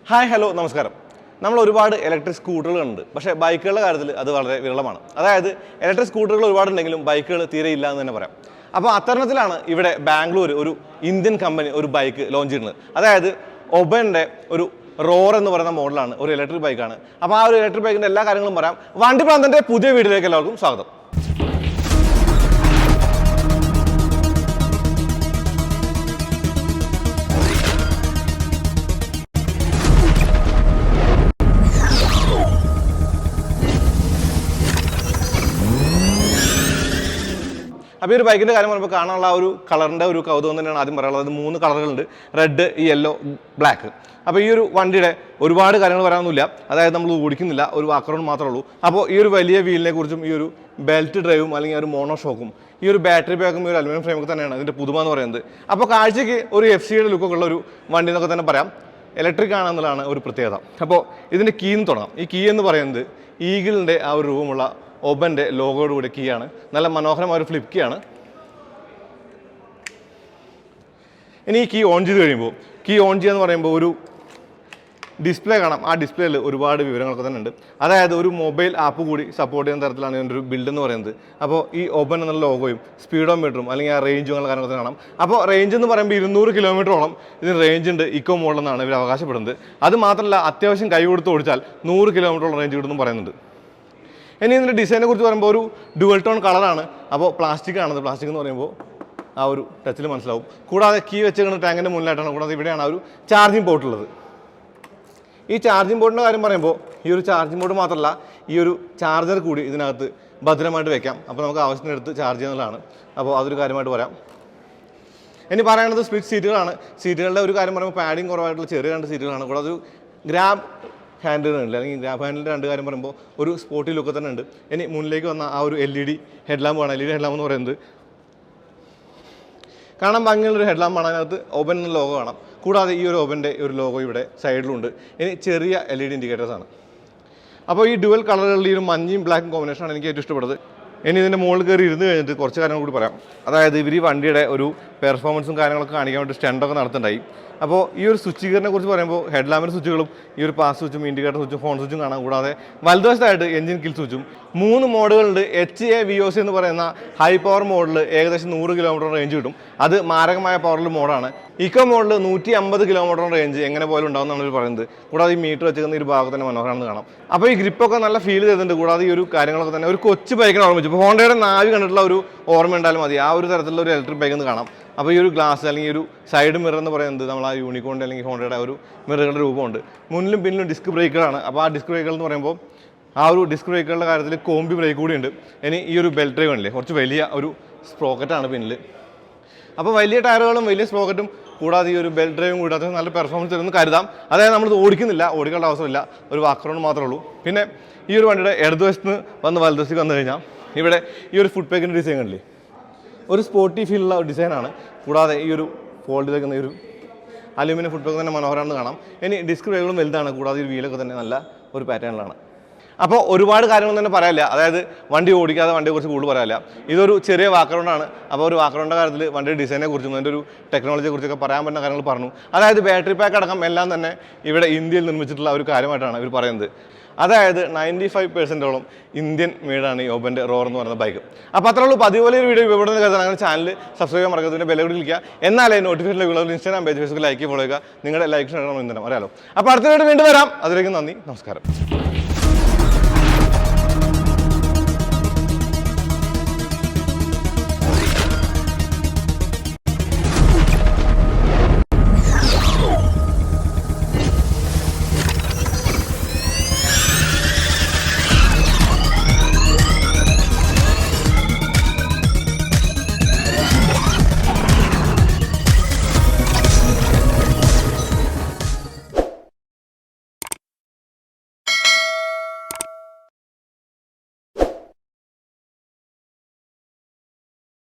Hi hello നമസ്കാരം. നമ്മൾ ഒരുപാട് ഇലക്ട്രിക് സ്കൂട്ടറുകളുണ്ട്, പക്ഷേ ബൈക്കുകളുടെ കാര്യത്തിൽ അത് വളരെ വിരളമാണ്. അതായത് ഇലക്ട്രിക് സ്കൂട്ടറുകൾ ഒരുപാടുണ്ടെങ്കിലും ബൈക്കുകൾ തീരെ ഇല്ല എന്ന് തന്നെ പറയാം. അപ്പോൾ അത്തരണത്തിലാണ് ഇവിടെ ബാംഗ്ലൂർ ഒരു ഇന്ത്യൻ കമ്പനി ഒരു ബൈക്ക് ലോഞ്ച് ചെയ്യുന്നത്. അതായത് ഒബൻ്റെ ഒരു റോർ എന്ന് പറയുന്ന മോഡലാണ്, ഒരു ഇലക്ട്രിക് ബൈക്കാണ്. അപ്പോൾ ആ ഒരു ഇലക്ട്രിക് ബൈക്കിൻ്റെ എല്ലാ കാര്യങ്ങളും പറയാം. വണ്ടി പ്രാന്തൻ്റെ പുതിയ വീഡിയോയിലേക്ക് എല്ലാവർക്കും സ്വാഗതം. അപ്പോൾ ഈ ഒരു ബൈക്കിൻ്റെ കാര്യം പറയുമ്പോൾ കാണാനുള്ള ആ ഒരു കളറിൻ്റെ ഒരു കൗതുകം തന്നെയാണ് ആദ്യം പറയാനുള്ളത്. അത് 3 കളറുകളുണ്ട്, റെഡ്, യെല്ലോ, ബ്ലാക്ക്. അപ്പോൾ ഈ ഒരു വണ്ടിയുടെ ഒരുപാട് കാര്യങ്ങൾ പറയാനൊന്നുമില്ല, അതായത് നമ്മൾ ഓടിക്കുന്നില്ല, ഒരു വാക്കറൗണ്ട് മാത്രമേ ഉള്ളൂ. അപ്പോൾ ഈ ഒരു വലിയ വീലിനെ കുറിച്ചും ഈ ഒരു ബെൽറ്റ് ഡ്രൈവും അല്ലെങ്കിൽ ഒരു മോണോ ഷോക്കും ഈ ഒരു ബാറ്ററി പാക്കും ഈ ഒരു അലുമിനിയം ഫ്രെയിമൊക്കെ തന്നെയാണ് ഇതിൻ്റെ പുതുമ എന്ന് പറയുന്നത്. അപ്പോൾ കാഴ്ചയ്ക്ക് ഒരു FCയുടെ ലുക്കൊക്കെ ഉള്ള ഒരു വണ്ടി എന്നൊക്കെ തന്നെ പറയാം. ഇലക്ട്രിക് ആണെന്നുള്ളതാണ് ഒരു പ്രത്യേകത. അപ്പോൾ ഇതിൻ്റെ കീന്ന് തുടങ്ങാം. ഈ കീ എന്ന് പറയുന്നത് ഈഗിളിൻ്റെ ആ ഒരു രൂപമുള്ള ഒബൻ്റെ ലോഗോയോട് കൂടി കീയാണ്. നല്ല മനോഹരമായ ഒരു ഫ്ലിപ്പ് കീ ആണ്. ഇനി ഈ കീ ഓൺ ചെയ്ത് കഴിയുമ്പോൾ കീ ഓൺ ചെയ്യുക എന്ന് പറയുമ്പോൾ ഒരു ഡിസ്പ്ലേ കാണാം. ആ ഡിസ്പ്ലേയിൽ ഒരുപാട് വിവരങ്ങളൊക്കെ തന്നെ ഉണ്ട്. അതായത് ഒരു മൊബൈൽ ആപ്പ് കൂടി സപ്പോർട്ട് ചെയ്യുന്ന തരത്തിലാണ് ഇതിൻ്റെ ഒരു ബിൽഡ് എന്ന് പറയുന്നത്. അപ്പോൾ ഈ ഓപ്പൺ എന്നുള്ള ലോഗോയും സ്പീഡോമീറ്ററും അല്ലെങ്കിൽ ആ റേഞ്ചും എന്നുള്ള കാര്യങ്ങളൊക്കെ കാണാം. അപ്പോൾ റേഞ്ച് എന്ന് പറയുമ്പോൾ 200 കിലോമീറ്ററോളം ഇതിന് റേഞ്ച് ഉണ്ട് ഇക്കോ മോഡലെന്നാണ് ഇവർ അവകാശപ്പെടുന്നത്. അത് മാത്രമല്ല അത്യാവശ്യം കൈ കൊടുത്ത് ഓടിച്ചാൽ 100 കിലോമീറ്ററോളം റേഞ്ച് കിട്ടുമെന്നും പറയുന്നുണ്ട്. ഇനി ഇതിൻ്റെ ഡിസൈനെ കുറിച്ച് പറയുമ്പോൾ ഒരു ഡുവൽ ടോൺ കളറാണ്. അപ്പോൾ പ്ലാസ്റ്റിക് ആണത്. പ്ലാസ്റ്റിക് എന്ന് പറയുമ്പോൾ ആ ഒരു ടച്ചിൽ മനസ്സിലാവും. കൂടാതെ കീ വെച്ചിരിക്കുന്ന ടാങ്കിൻ്റെ മുന്നിലായിട്ടാണ്. കൂടാതെ ഇവിടെയാണ് ആ ഒരു ചാർജിങ് പോർട്ട് ഉള്ളത്. ഈ ചാർജിങ് ബോർഡിൻ്റെ കാര്യം പറയുമ്പോൾ ഈ ഒരു ചാർജിങ് ബോർഡ് മാത്രമല്ല, ഈ ഒരു ചാർജർ കൂടി ഇതിനകത്ത് ഭദ്രമായിട്ട് വെക്കാം. അപ്പോൾ നമുക്ക് ആവശ്യത്തിനെടുത്ത് ചാർജ് ചെയ്യുന്നതാണ്. അപ്പോൾ അതൊരു കാര്യമായിട്ട് പറയാം. ഇനി പറയുന്നത് സ്പ്ലിറ്റ് സീറ്റുകളാണ്. സീറ്റുകളുടെ ഒരു കാര്യം പറയുമ്പോൾ പാഡിങ് കുറവായിട്ടുള്ള ചെറിയ 2 സീറ്റുകളാണ്. കൂടാതെ ഒരു ഗ്രാബ് ഹാൻഡിലുണ്ട്, അല്ലെങ്കിൽ ഗ്രാബ് ഹാൻഡിലിൻ്റെ 2 കാര്യം പറയുമ്പോൾ ഒരു സ്പോർട്ടി ലുക്ക് തന്നെ ഉണ്ട്. ഇനി മുന്നിലേക്ക് വന്ന ആ ഒരു LED ഹെഡ്ലാമ്പാണ്. LED ഹെഡ്ലാമ്പ് എന്ന് പറയുന്നത് കാണാൻ ഭംഗിയുള്ളൊരു ഹെഡ്ലാമ്പാണ്. അതിനകത്ത് ഓപ്പൻ എന്ന ലോഗോ കാണാം. കൂടാതെ ഈ ഒരു ഓപ്പൻ്റെ ഒരു ലോഗോ ഇവിടെ സൈഡിലുണ്ട്. ഇനി ചെറിയ LED ഇൻഡിക്കേറ്റേഴ്സാണ്. അപ്പോൾ ഈ ഡുവൽ കളറുകളിൽ ഈ ഒരു മഞ്ഞയും ബ്ലാക്കും കോമ്പിനേഷനാണ് എനിക്ക് ഏറ്റവും ഇഷ്ടപ്പെട്ടത്. ഇനി ഇതിൻ്റെ മുകളിൽ കയറി ഇരുന്ന് കഴിഞ്ഞിട്ട് കുറച്ച് കാര്യങ്ങൾ കൂടി പറയാം. അതായത് ഇവർ ഈ വണ്ടിയുടെ ഒരു പെർഫോമൻസും കാര്യങ്ങളൊക്കെ കാണിക്കാൻ വേണ്ടി സ്റ്റണ്ടൊക്കെ നടത്തുന്നുണ്ടായി. അപ്പോൾ ഈ ഒരു സ്വിച്ച് ഗിയറിനെ കുറിച്ച് പറയുമ്പോൾ ഹെഡ്ലാമ്പിൻ്റെ സ്വിച്ചുകളും ഈ ഒരു പാസ് സ്വിച്ചും ഇൻഡിക്കേറ്റർ സ്വിച്ചും ഫോൺ സ്വിച്ചും കാണാം. കൂടാതെ വലതുവശത്തായിട്ട് എഞ്ചിൻ കിൽ സ്വിച്ചും 3 മോഡുകളുണ്ട്. HAVOC എന്ന് പറയുന്ന ഹൈ പവർ മോഡിൽ ഏകദേശം 100 കിലോമീറ്റർ റേഞ്ച് കിട്ടും. അത് മാരകമായ പവറിൽ മോഡാണ്. ഇക്കോ മോഡിൽ 150 കിലോമീറ്റർ റേഞ്ച് എങ്ങനെ പോലും ഉണ്ടാകുമെന്നാണ് ഇവർ പറയുന്നത്. കൂടാതെ ഈ മീറ്റർ വെച്ചിരിക്കുന്ന ഒരു ഭാഗത്ത് തന്നെ മനോഹരമാണെന്ന് കാണാം. അപ്പോൾ ഈ ഗ്രിപ്പൊക്കെ നല്ല ഫീൽ ചെയ്തിട്ടുണ്ട്. കൂടാതെ ഈ ഒരു കാര്യങ്ങളൊക്കെ തന്നെ ഒരു കൊച്ചു ബൈക്കിനെ ഓർമ്മിച്ചു. ഇപ്പോൾ ഹോണ്ടയുടെ നാവി കണ്ടിട്ടുള്ള ഒരു ഓർമ്മ ഉണ്ടായാലും മതി. ആ ഒരു തരത്തിലുള്ള ഒരു ഇലക്ട്രിക് ബൈക്ക് എന്ന് കാണാം. അപ്പോൾ ഈ ഒരു ഗ്ലാസ് അല്ലെങ്കിൽ ഒരു സൈഡ് മിറർ എന്ന് പറയുന്നത് നമ്മൾ ആ യൂണിക്കോണിൻ്റെ അല്ലെങ്കിൽ ഹോണ്ടയുടെ ഒരു മിററുകളുടെ രൂപമുണ്ട്. മുന്നിലും പിന്നിലും ഡിസ്ക് ബ്രേക്കുകളാണ്. അപ്പോൾ ആ ഡിസ്ക് ബ്രേക്കുകൾ എന്ന് പറയുമ്പോൾ ആ ഒരു ഡിസ്ക് ബ്രേക്കുകളുടെ കാര്യത്തിൽ കോമ്പി ബ്രേക്ക് കൂടി ഉണ്ട്. ഇനി ഈ ഒരു ബെൽറ്റ് ഡ്രൈവ് ആണല്ലേ, കുറച്ച് വലിയ ഒരു സ്പ്രോക്കറ്റാണ് പിന്നിൽ. അപ്പോൾ വലിയ ടയറുകളും വലിയ സ്പ്രോക്കറ്റും കൂടാതെ ഈ ഒരു ബെൽറ്റ് ഡ്രൈവും കൂടാതെ നല്ല പെർഫോമൻസ് തരുമെന്ന് കരുതാം. അതായത് നമ്മൾ ഓടിക്കുന്നില്ല, ഓടിക്കേണ്ട അവസരമില്ല, ഒരു വാക്കറൗണ്ട് മാത്രമേ ഉള്ളൂ. പിന്നെ ഈ ഒരു വണ്ടിയുടെ ഇടതുവശത്ത് നിന്ന് വന്ന് വലതുവശത്തേക്ക് വന്നു കഴിഞ്ഞാൽ ഇവിടെ ഈ ഒരു ഫുഡ് പാക്കിൻ്റെ ഡിസൈൻ കണ്ടില്ലേ, ഒരു സ്പോർട്ടി ഫീലുള്ള ഡിസൈനാണ്. കൂടാതെ ഈ ഒരു ഫോൾഡ് ചെയ്തേക്കുന്ന ഒരു അലുമിനിയം ഫുഡ് പാക്ക് തന്നെ മനോഹരമാണെന്ന് കാണാം. ഇനി ഡിസ്ക് ബ്രേക്കുകളും വലുതാണ്. കൂടാതെ ഈ വീലൊക്കെ തന്നെ നല്ല ഒരു പാറ്റേണിലാണ്. അപ്പോൾ ഒരുപാട് കാര്യങ്ങൾ തന്നെ പറയാനില്ല. അതായത് വണ്ടി ഓടിക്കാതെ വണ്ടിയെക്കുറിച്ച് കൂടുതൽ പറയാനില്ല. ഇതൊരു ചെറിയ വാക്കറൗണ്ടാണ്. അപ്പോൾ ഒരു വാക്കറൗണ്ടിൻ്റെ കാര്യത്തിൽ വണ്ടിയുടെ ഡിസൈനെ കുറിച്ചും അതിൻ്റെ ഒരു ടെക്നോളജിയെ കുറിച്ചൊക്കെ പറയാൻ പറ്റുന്ന കാര്യങ്ങൾ പറഞ്ഞു. അതായത് ബാറ്ററി പാക്ക് അടക്കം എല്ലാം തന്നെ ഇവിടെ ഇന്ത്യയിൽ നിർമ്മിച്ചിട്ടുള്ള ഒരു കാര്യമായിട്ടാണ് ഇവർ പറയുന്നത്. അതായത് 95% ഇന്ത്യൻ മെയ്ഡാണ് ഈ ഓബൻ്റെ റോർ എന്ന് പറയുന്ന ബൈക്ക്. അപ്പോൾ അത്രേ ഉള്ളൂ. പതിപോലെ ഒരു വീഡിയോ ഇവിടെ നിന്ന് കരുതാൻ അങ്ങനെ ചാനൽ സബ്സ്ക്രൈബ് ചെയ്യാൻ മറക്കത്തിൻ്റെ ബെൽ കൂടി ക്ലിക്കുക. എന്നാലേ notification Instagram page Facebook like follow ചെയ്യുക. നിങ്ങളുടെ ലൈക്ക് അറിയാലോ. അപ്പോൾ അടുത്ത വീഡിയോ വീണ്ടും വരാം. അതിലേക്ക് നന്ദി, നമസ്കാരം.